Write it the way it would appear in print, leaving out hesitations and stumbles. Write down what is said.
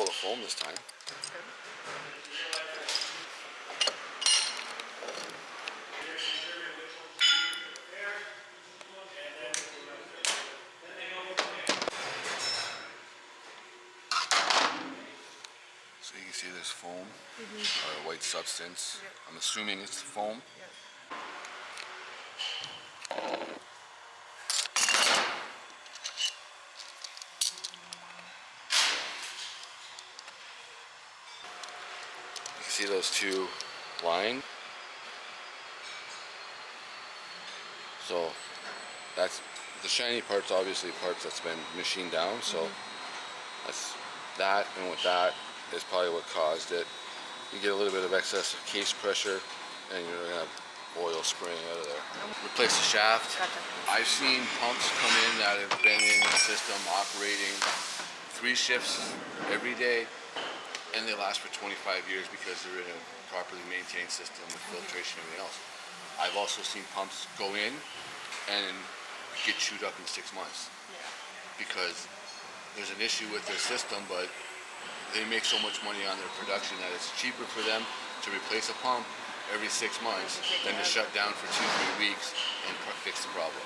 full of foam this time. That's good. So you can see there's foam, or a white substance. Yep. I'm assuming it's foam. Yep. You can see those two lying. So that's the shiny part's obviously parts that's been machined down. So that's that, and with that is probably what caused it. You get a little bit of excess case pressure, and you're gonna have oil spraying out of there. Replace the shaft. Gotcha. I've seen pumps come in that have been in the system operating 3 shifts every day, and they last for 25 years because they're in a properly maintained system with filtration and everything else. I've also seen pumps go in and get chewed up in 6 months Yeah. because there's an issue with their system, but they make so much money on their production that it's cheaper for them to replace a pump every 6 months than to shut down for 2-3 weeks and fix the problem.